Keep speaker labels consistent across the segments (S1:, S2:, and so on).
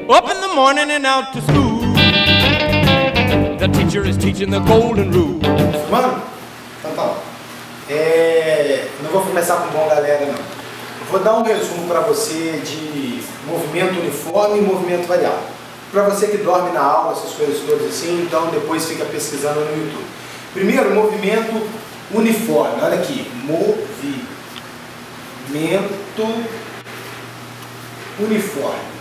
S1: Up in the morning and out to school. The teacher is teaching the golden rule.
S2: Mano, então, não vou começar com bom galera não. Eu vou dar um resumo para você de movimento uniforme e movimento variável. Para você que dorme na aula, essas coisas todas assim, então depois fica pesquisando no YouTube. Primeiro, movimento uniforme. Olha aqui, movimento uniforme.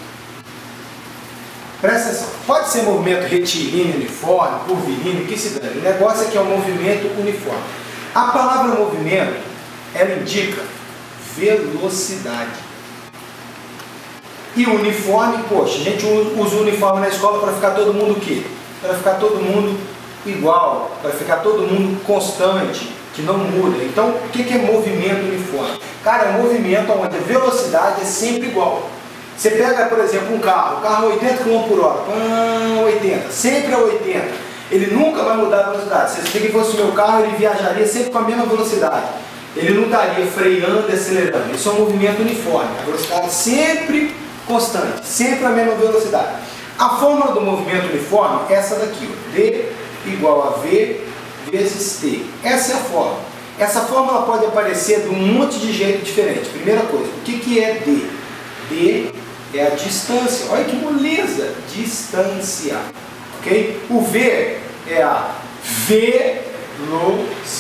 S2: Presta atenção. Pode ser movimento retilíneo uniforme, curvilíneo, que se dane. O negócio é que é um movimento uniforme. A palavra movimento, ela indica velocidade. E o uniforme, poxa, a gente usa o uniforme na escola para ficar todo mundo o quê? Para ficar todo mundo igual, para ficar todo mundo constante, que não muda. Então, o que é movimento uniforme? Cara, é um movimento onde a velocidade é sempre igual. Você pega, por exemplo, um carro, o carro 80 km por hora, 80, sempre é 80. Ele nunca vai mudar a velocidade. Se esse fosse o meu carro, ele viajaria sempre com a mesma velocidade. Ele não estaria freando e acelerando. Isso é um movimento uniforme. A velocidade é sempre constante, sempre a mesma velocidade. A fórmula do movimento uniforme é essa daqui, ó. D igual a V vezes T. Essa é a fórmula. Essa fórmula pode aparecer de um monte de jeito diferente. Primeira coisa, o que é D? D é a distância. Olha que moleza! Distância. Ok? O V é a velocidade.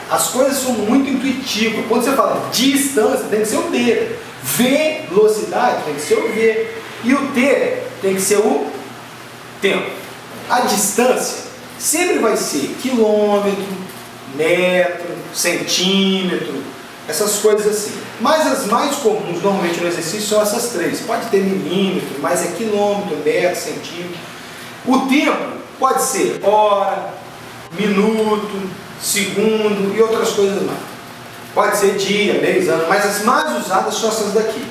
S2: As coisas são muito intuitivas. Quando você fala distância, tem que ser o D. Velocidade tem que ser o V. E o T tem que ser o tempo. A distância sempre vai ser quilômetro, metro, centímetro, essas coisas assim. Mas as mais comuns normalmente no exercício são essas três. Pode ter milímetro, mas é quilômetro, metro, centímetro. O tempo pode ser hora, minuto, segundo e outras coisas mais. Pode ser dia, mês, ano, mas as mais usadas são essas daqui.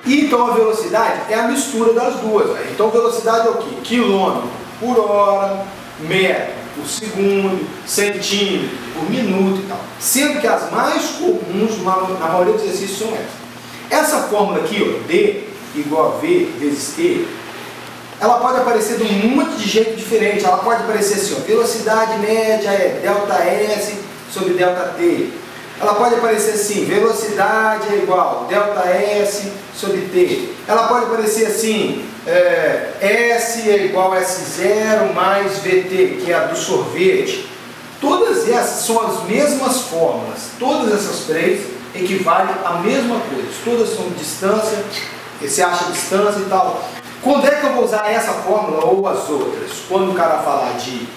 S2: E então a velocidade é a mistura das duas. Então velocidade é o quê? Quilômetro por hora, metro por segundo, centímetro por minuto e tal. Sendo que as mais comuns na maioria dos exercícios são essas. Essa fórmula aqui, ó, D igual a V vezes T, ela pode aparecer de um monte de jeito diferente. Ela pode aparecer assim, ó, velocidade média é delta S sobre delta T. Ela pode aparecer assim, velocidade é igual delta S sobre T. Ela pode aparecer assim, S é igual a S0 mais VT, que é a do sorvete. Todas essas são as mesmas fórmulas. Todas essas três equivalem à mesma coisa. Todas são distância, você acha distância e tal. Quando é que eu vou usar essa fórmula ou as outras? Quando o cara falar de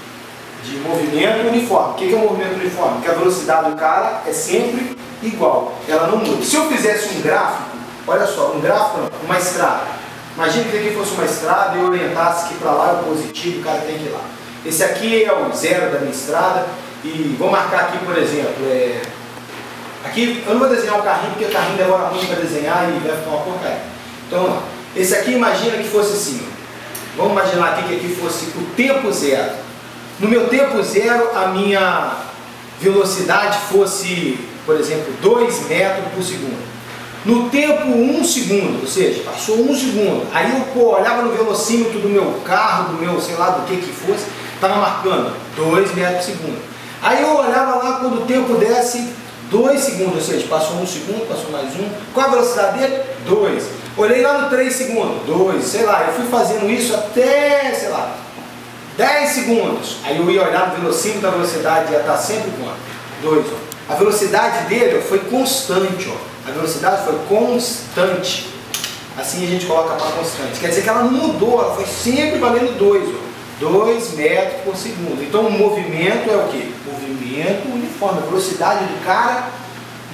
S2: movimento uniforme. O que é um movimento uniforme? Que a velocidade do cara é sempre igual, ela não muda. Se eu fizesse um gráfico, olha só, um gráfico não, uma estrada. Imagina que aqui fosse uma estrada e eu orientasse que para lá é o positivo, o cara tem que ir lá. Esse aqui é o zero da minha estrada e vou marcar aqui, por exemplo, aqui eu não vou desenhar o carrinho porque o carrinho demora muito para desenhar e vai ficar uma porcaria. Então vamos lá. Esse aqui imagina que fosse assim, ó. Vamos imaginar aqui que aqui fosse o tempo zero. No meu tempo zero, a minha velocidade fosse, por exemplo, 2 metros por segundo. No tempo 1 segundo, ou seja, passou 1 segundo. Aí eu olhava no velocímetro do meu carro, do meu, sei lá, do que fosse, estava marcando 2 metros por segundo. Aí eu olhava lá quando o tempo desse 2 segundos, ou seja, passou 1 segundo, passou mais 1. Qual a velocidade dele? 2. Olhei lá no 3 segundos, 2, sei lá, eu fui fazendo isso até, sei lá, 10 segundos, aí eu ia olhar no velocímetro, a velocidade ia estar sempre quanto? 2. A velocidade dele foi constante, ó. A velocidade foi constante. Assim a gente coloca para constante. Quer dizer que ela não mudou, ela foi sempre valendo 2, ó. 2 metros por segundo. Então o movimento é o quê? Movimento uniforme. A velocidade do cara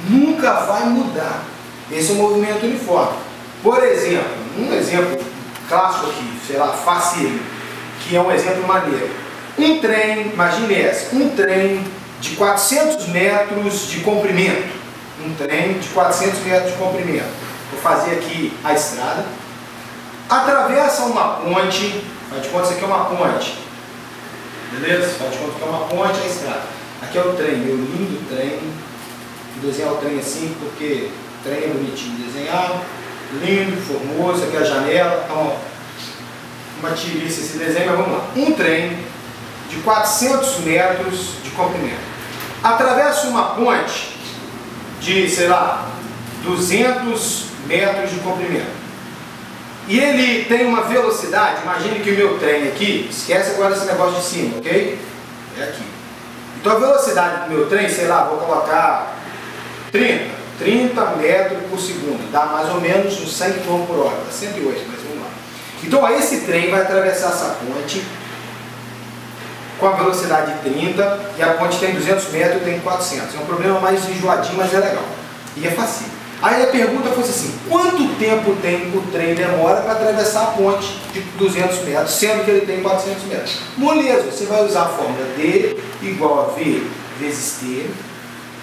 S2: nunca vai mudar. Esse é o movimento uniforme. Por exemplo, um exemplo clássico aqui, sei lá, facílimo, que é um exemplo maneiro. Um trem, imagine essa, um trem de 400 metros de comprimento. Um trem de 400 metros de comprimento. Vou fazer aqui a estrada. Atravessa uma ponte, faz de conta que isso aqui é uma ponte. Beleza? Faz de conta que é uma ponte, a estrada. Aqui é o trem, meu lindo trem. Vou desenhar o trem assim porque o trem é bonitinho de desenhar. lindo, formoso, aqui a janela. Então, uma tirice esse desenho, mas vamos lá. Um trem de 400 metros de comprimento atravessa uma ponte de, sei lá, 200 metros de comprimento. E ele tem uma velocidade, imagine que o meu trem aqui, esquece agora esse negócio de cima, ok? É aqui. Então a velocidade do meu trem, sei lá, vou colocar 30 metros por segundo, dá mais ou menos uns 100 km por hora, dá 108, mas vamos lá. Então esse trem vai atravessar essa ponte com a velocidade de 30 e a ponte tem 200 metros e tem 400. É um problema mais enjoadinho, mas é legal. E é fácil. Aí a pergunta foi assim, quanto tempo tem o trem demora para atravessar a ponte de 200 metros, sendo que ele tem 400 metros? Moleza, você vai usar a fórmula D igual a V vezes T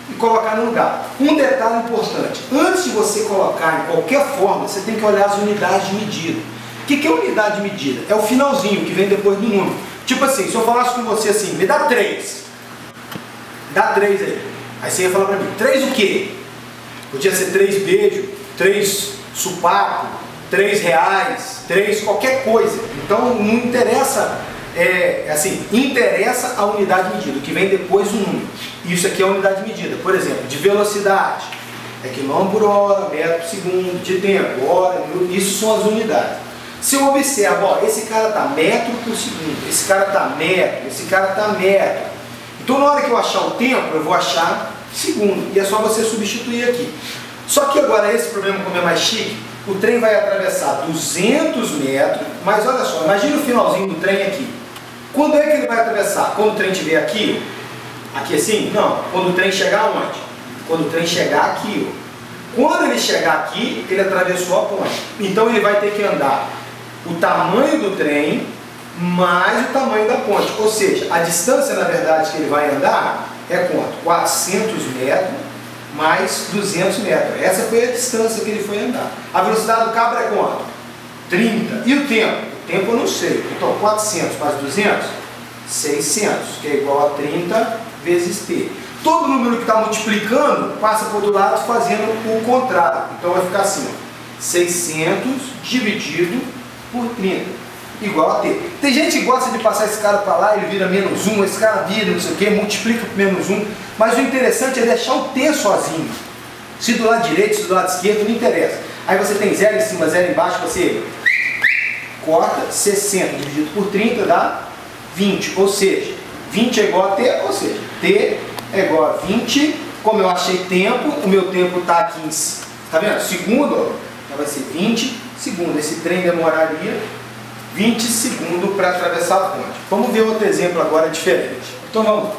S2: e colocar no lugar. Um detalhe importante, antes de você colocar em qualquer fórmula, você tem que olhar as unidades de medida. O que é unidade de medida? É o finalzinho que vem depois do número. Tipo assim, se eu falasse com você assim, me dá 3. Dá 3 aí. Aí você ia falar para mim, 3 o quê? Podia ser 3 beijos, 3 supaco, 3 reais, 3 qualquer coisa. Então não interessa, interessa a unidade de medida, o que vem depois do número. Isso aqui é a unidade de medida. Por exemplo, de velocidade, é quilômetro por hora, metro por segundo, de tempo, hora, minuto, isso são as unidades. Se eu observo, ó, esse cara está metro por segundo, esse cara está metro, esse cara está metro. Então na hora que eu achar o tempo, eu vou achar segundo, e é só você substituir aqui. Só que agora esse problema, como é mais chique, o trem vai atravessar 200 metros, mas olha só, imagina o finalzinho do trem aqui. Quando é que ele vai atravessar? Quando o trem estiver aqui, aqui assim? Não, quando o trem chegar onde? Quando o trem chegar aqui, ó. Quando ele chegar aqui, ele atravessou a ponte. Então ele vai ter que andar o tamanho do trem mais o tamanho da ponte. Ou seja, a distância, na verdade, que ele vai andar é quanto? 400 metros mais 200 metros. Essa foi a distância que ele foi andar. A velocidade do cabra é quanto? 30. E o tempo? O tempo eu não sei. Então, 400 mais 200, 600, que é igual a 30 vezes T. Todo número que está multiplicando passa para o outro lado fazendo o contrário. Então vai ficar assim, ó, 600 dividido por 30, igual a T. Tem gente que gosta de passar esse cara para lá, ele vira menos 1, esse cara vira não sei o que, multiplica por menos 1. Mas o interessante é deixar o T sozinho. Se do lado direito, se do lado esquerdo, não interessa. Aí você tem 0 em cima, 0 embaixo, você corta, 60 dividido por 30 dá 20. Ou seja, 20 é igual a T, ou seja, T é igual a 20. Como eu achei tempo, o meu tempo está aqui em, tá vendo? Segundo, ó, então vai ser 20 segundos. Esse trem demoraria 20 segundos para atravessar a ponte. Vamos ver outro exemplo agora diferente. Então vamos lá.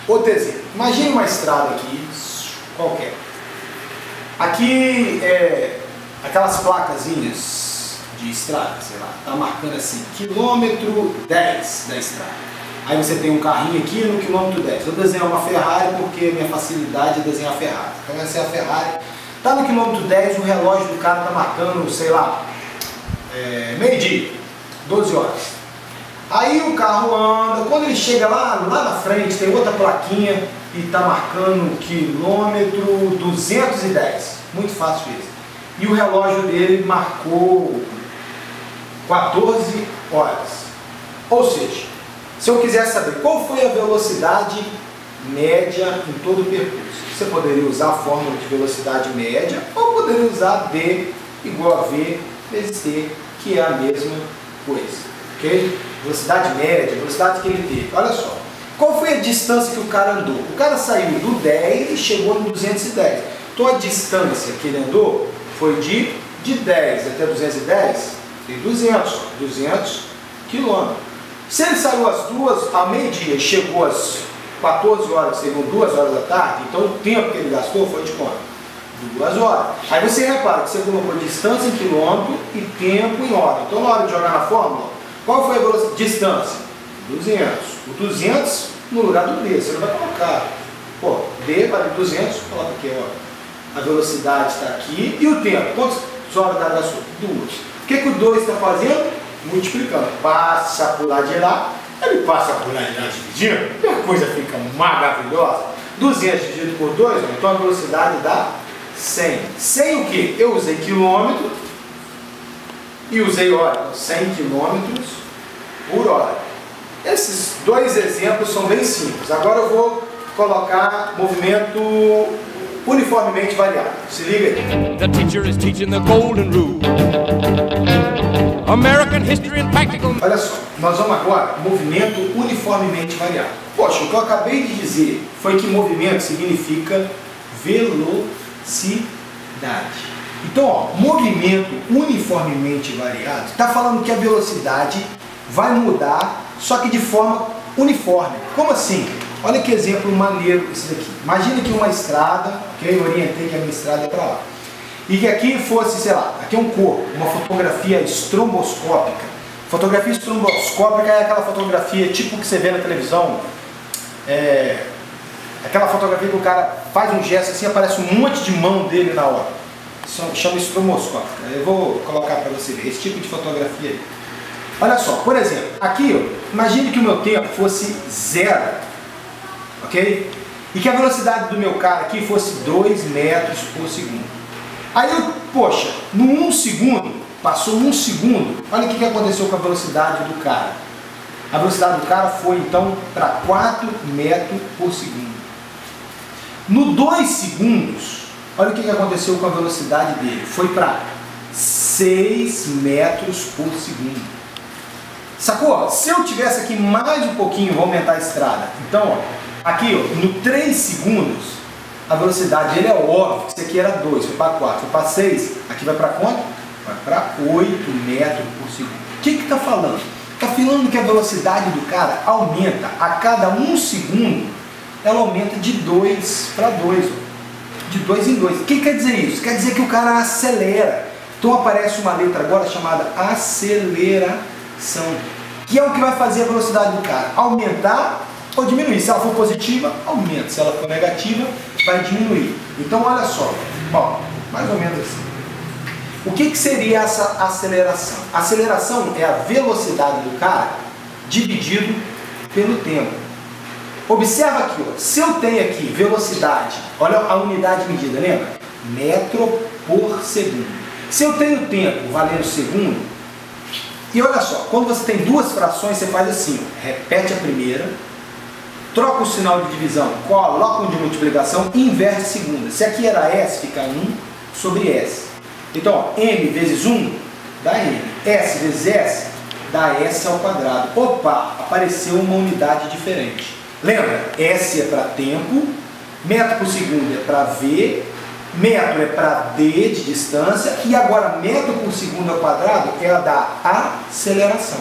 S2: Outro exemplo. Imagine uma estrada aqui, qualquer. Aqui é aquelas placazinhas de estrada, sei lá, tá marcando assim, quilômetro 10 da estrada. Aí você tem um carrinho aqui no quilômetro 10. Eu desenho uma Ferrari porque a minha facilidade é desenhar a Ferrari. Então essa é a Ferrari. Tá no quilômetro 10, o relógio do cara tá marcando, sei lá, meio-dia, 12 horas. Aí o carro anda, quando ele chega lá na frente, tem outra plaquinha e está marcando quilômetro 210. Muito fácil isso. E o relógio dele marcou 14 horas. Ou seja, se eu quiser saber qual foi a velocidade média em todo o percurso, você poderia usar a fórmula de velocidade média ou poderia usar D igual a V vezes T, que é a mesma coisa. Ok? Velocidade média, velocidade que ele teve. Olha só. Qual foi a distância que o cara andou? O cara saiu do 10 e chegou no 210. Então a distância que ele andou foi de 10 até 210, tem 200 quilômetros. Se ele saiu às 2, ao meio-dia e chegou às 14 horas, seriam 2 horas da tarde, então o tempo que ele gastou foi de quanto? 2 horas. Aí você repara que você colocou distância em quilômetro e tempo em hora. Então na hora de jogar na fórmula, qual foi a velocidade? Distância? 200. O 200 no lugar do D, você não vai colocar. Pô, D vale 200, coloca aqui, ó. A velocidade está aqui. E o tempo? Quantas horas da gastou? 2. O que o 2 está fazendo? Multiplicando. Passa por lá de lá, ele passa por lá de lá dividindo, e a coisa fica maravilhosa. 200 dividido por 2, então a velocidade dá 100. 100 o quê? Eu usei quilômetro e usei, olha, 100 km por hora. Esses dois exemplos são bem simples. Agora eu vou colocar movimento uniformemente variado. Se liga aí.
S1: The teacher is teaching the golden rule. American history and practical.
S2: Olha só, nós vamos agora movimento uniformemente variado. Poxa, o que eu acabei de dizer foi que movimento significa velocidade. Então, ó, movimento uniformemente variado está falando que a velocidade vai mudar, só que de forma uniforme. Como assim? Olha que exemplo maneiro esse daqui. Imagina que uma estrada, ok? Eu orientei que a minha estrada é para lá. E que aqui fosse, sei lá, aqui é um corpo, uma fotografia estromboscópica. Fotografia estromboscópica é aquela fotografia tipo que você vê na televisão. Aquela fotografia que o cara faz um gesto assim, aparece um monte de mão dele na hora. Isso chama estromboscópica. Eu vou colocar para você ver esse tipo de fotografia aí. Olha só, por exemplo, aqui, ó, imagine que o meu tempo fosse 0, ok? E que a velocidade do meu cara aqui fosse 2 metros por segundo. Aí eu, poxa, no 1 segundo, passou 1 segundo, olha o que aconteceu com a velocidade do cara. A velocidade do cara foi então para 4 metros por segundo. No 2 segundos, olha o que aconteceu com a velocidade dele, foi para 6 metros por segundo. Sacou? Se eu tivesse aqui mais um pouquinho, vou aumentar a estrada. Então, ó, aqui, ó, no 3 segundos, a velocidade dele é óbvio, isso aqui era 2, foi para 4, foi para 6, aqui vai para quanto? Vai para 8 metros por segundo. O que está falando? Está falando que a velocidade do cara aumenta a cada 1 segundo, ela aumenta de 2 para 2, ó, de 2 em 2. O que quer dizer isso? Quer dizer que o cara acelera. Então aparece uma letra agora chamada aceleração, que é o que vai fazer a velocidade do cara aumentar ou diminuir. Se ela for positiva, aumenta. Se ela for negativa, vai diminuir. Então olha só, ó, mais ou menos assim. O que seria essa aceleração? A aceleração é a velocidade do cara dividido pelo tempo. Observa aqui, ó, se eu tenho aqui velocidade, olha a unidade de medida, lembra? Metro por segundo. Se eu tenho tempo valendo segundo, e olha só, quando você tem duas frações, você faz assim, ó, repete a primeira, troca o sinal de divisão, coloca um de multiplicação e inverte a segunda. Se aqui era S, fica 1 sobre S. Então, ó, M vezes 1 dá M. S vezes S dá S ao quadrado. Opa, apareceu uma unidade diferente. Lembra? S é para tempo, metro por segundo é para V, metro é para D de distância e agora metro por segundo ao quadrado é a da aceleração.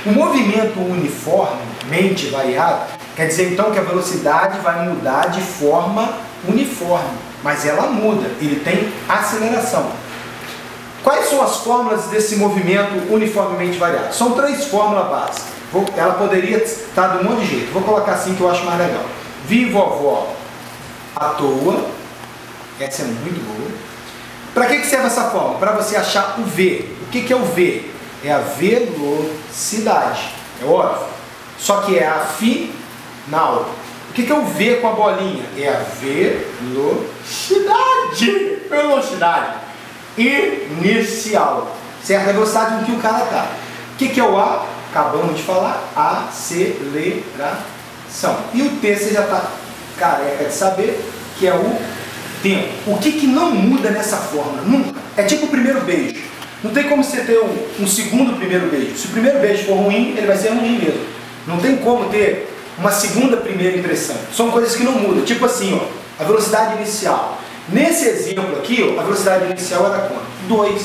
S2: O movimento uniformemente variado quer dizer então que a velocidade vai mudar de forma uniforme, mas ela muda, ele tem aceleração. Quais são as fórmulas desse movimento uniformemente variado? São 3 fórmulas básicas. Ela poderia estar de um monte de jeito. Vou colocar assim que eu acho mais legal. Vi vovó à toa. Essa é muito boa. Para que serve essa fórmula? Para você achar o V. O que é o V? É a velocidade. É óbvio. Só que é a final. O que é o V com a bolinha? É a velocidade. Velocidade inicial. Certo? A velocidade com que o cara está. O que é o A? Acabamos de falar. Aceleração. E o T você já está careca de saber, que é o tempo. O que não muda nessa fórmula? Nunca. É tipo o primeiro beijo. Não tem como você ter um segundo primeiro beijo. Se o primeiro beijo for ruim, ele vai ser ruim mesmo. Não tem como ter uma segunda primeira impressão. São coisas que não mudam. Tipo assim, ó, a velocidade inicial. Nesse exemplo aqui, ó, a velocidade inicial era quanto? 2.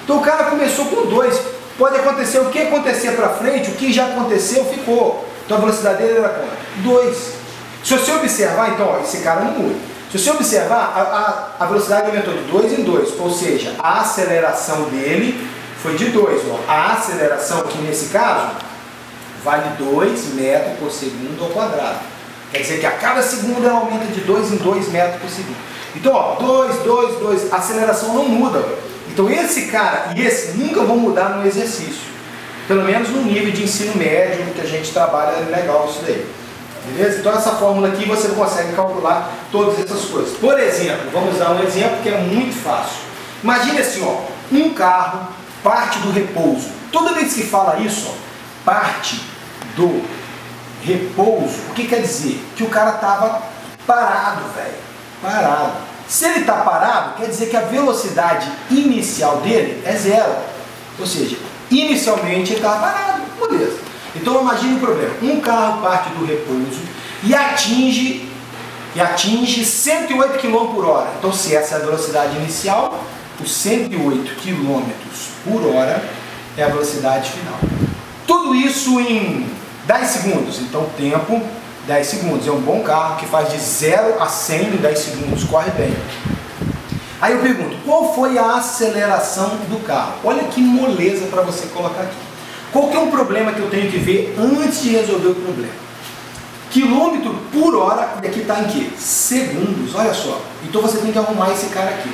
S2: Então o cara começou com 2. Pode acontecer o que acontecer para frente, o que já aconteceu ficou. Então a velocidade dele era quanto? 2. Se você observar, então, ó, esse cara não muda. Se você observar, a velocidade aumentou de 2 em 2, ou seja, a aceleração dele foi de 2. A aceleração aqui nesse caso vale 2 metros por segundo ao quadrado. Quer dizer que a cada segundo ela aumenta de 2 em 2 metros por segundo. Então, ó, 2, 2, 2, a aceleração não muda. Então esse cara e esse nunca vão mudar no exercício. Pelo menos no nível de ensino médio que a gente trabalha, é legal isso daí. Beleza? Então essa fórmula aqui você consegue calcular todas essas coisas. Por exemplo, vamos dar um exemplo que é muito fácil. Imagine assim, ó, um carro parte do repouso. Toda vez que fala isso, ó, parte do repouso, o que quer dizer? Que o cara estava parado, velho. Parado. Se ele está parado, quer dizer que a velocidade inicial dele é zero. Ou seja, inicialmente ele estava parado. Beleza. Então imagine o problema. Um carro parte do repouso e atinge 108 km por hora. Então se essa é a velocidade inicial, os 108 km por hora é a velocidade final. Tudo isso em 10 segundos. Então tempo, 10 segundos. É um bom carro que faz de 0 a 100 em 10 segundos. Corre bem. Aí eu pergunto, qual foi a aceleração do carro? Olha que moleza para você colocar aqui. Qual que é um problema que eu tenho que ver antes de resolver o problema? Quilômetro por hora, e aqui está em quê? Segundos, olha só. Então você tem que arrumar esse cara aqui.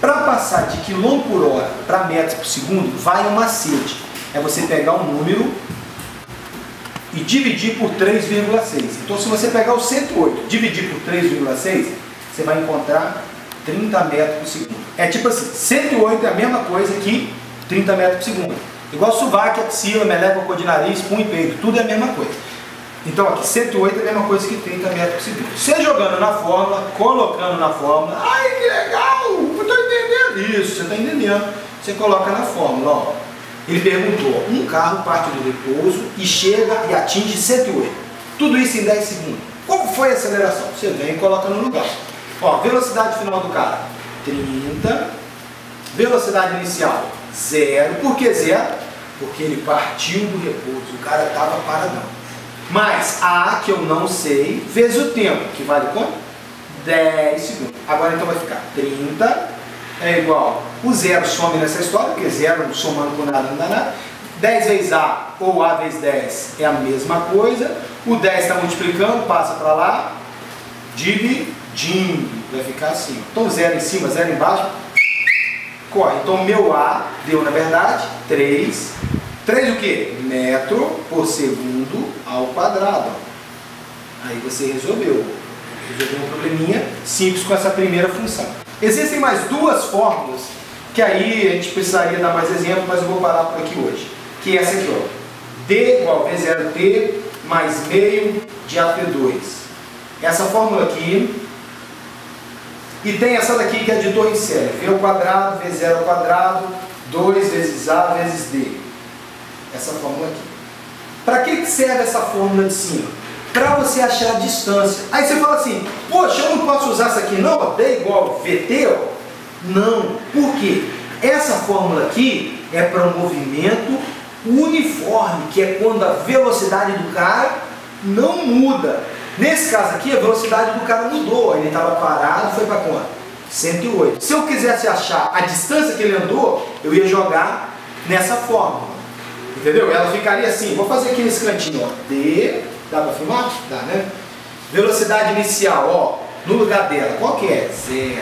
S2: Para passar de quilômetro por hora para metros por segundo, vai um macete. É você pegar um número e dividir por 3,6. Então se você pegar o 108 e dividir por 3,6, você vai encontrar 30 metros por segundo. É tipo assim, 108 é a mesma coisa que 30 metros por segundo. Igual sovaco, axila, meleca, cocô de nariz, punho e peito, tudo é a mesma coisa. Então aqui 108 é a mesma coisa que 30 metros por segundo. Você jogando na fórmula, colocando na fórmula, ai que legal, eu estou entendendo isso, você está entendendo. Você coloca na fórmula, ó. Ele perguntou, um carro parte do repouso e chega e atinge 108. Tudo isso em 10 segundos. Qual foi a aceleração? Você vem e coloca no lugar. Ó, velocidade final do cara, 30. Velocidade inicial, 0. Por que 0? Porque ele partiu do repouso, o cara estava paradão. Mais A, que eu não sei, vezes o tempo, que vale quanto? 10 segundos. Agora então vai ficar 30 é igual, o 0 some nessa história, porque 0 somando com nada não dá nada. 10 vezes A, ou A vezes 10 é a mesma coisa. O 10 está multiplicando, passa para lá, dividindo, vai ficar assim. Então 0 em cima, 0 embaixo, corre. Então meu A deu na verdade 3 o quê? Metro por segundo ao quadrado. Aí você resolveu um probleminha simples com essa primeira função. Existem mais duas fórmulas que aí a gente precisaria dar mais exemplo, mas eu vou parar por aqui hoje. Que é essa aqui, ó. D igual a V0T mais meio de AP2. Essa fórmula aqui. E tem essa daqui que é de Torricelli. V ao quadrado, V0 ao quadrado, 2 vezes A vezes D. Essa fórmula aqui. Para que serve essa fórmula de cima? Para você achar a distância. Aí você fala assim, poxa, eu não posso usar essa aqui não? D igual a VT? Ó. Não. Por quê? Essa fórmula aqui é para um movimento uniforme, que é quando a velocidade do cara não muda. Nesse caso aqui, a velocidade do cara mudou. Ele estava parado, foi para quanto? 108. Se eu quisesse achar a distância que ele andou, eu ia jogar nessa fórmula. Entendeu? Ela ficaria assim. Vou fazer aqui nesse cantinho, ó. D, dá para filmar? Dá, né? Velocidade inicial, ó, no lugar dela, qual que é? 0.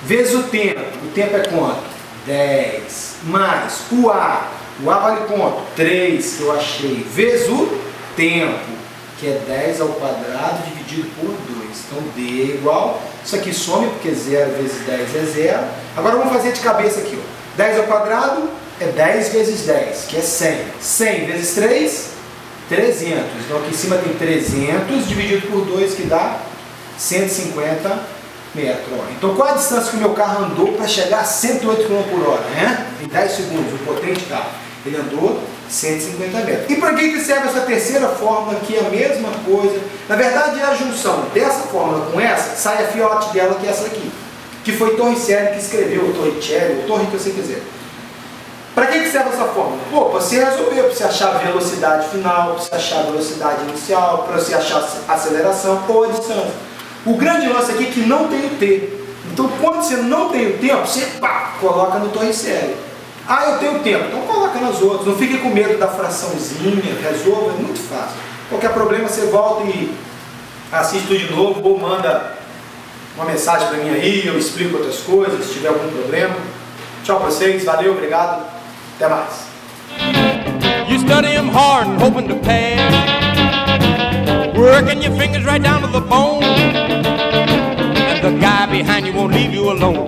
S2: Vezes o tempo é quanto? 10. Mais o A vale quanto? 3, que eu achei. Vezes o tempo, que é 10 ao quadrado dividido por 2. Então D é igual, isso aqui some, porque 0 vezes 10 é 0. Agora vamos fazer de cabeça aqui, ó. 10 ao quadrado é 10 vezes 10, que é 100. 100 vezes 3, 300. Então aqui em cima tem 300 dividido por 2, que dá 150 metros. Ó. Então qual a distância que o meu carro andou para chegar a 108 km por hora? Né? Em 10 segundos, o potente carro. Ele andou 150 metros. E para que serve essa terceira fórmula aqui? A mesma coisa. Na verdade é a junção dessa fórmula com essa, sai a fiote dela, que é essa aqui. Que foi Torricelli que escreveu, ou Torricelli, ou Torre que você quiser. Para que serve essa fórmula? Pô, para você resolver, para você achar a velocidade final, para você achar a velocidade inicial, para você achar a aceleração ou a distância. O grande lance aqui é que não tem o T. Então quando você não tem o tempo, você coloca no Torricelli. Ah, eu tenho tempo, então coloca nas outras. Não fique com medo da fraçãozinha, resolva, é muito fácil. Qualquer problema você volta e assiste tudo de novo, ou manda uma mensagem para mim aí, eu explico outras coisas, se tiver algum problema. Tchau pra vocês, valeu, obrigado, até mais.
S1: You study him hard and hoping to pass, working your fingers right down to the bone, and the guy behind you won't leave you alone.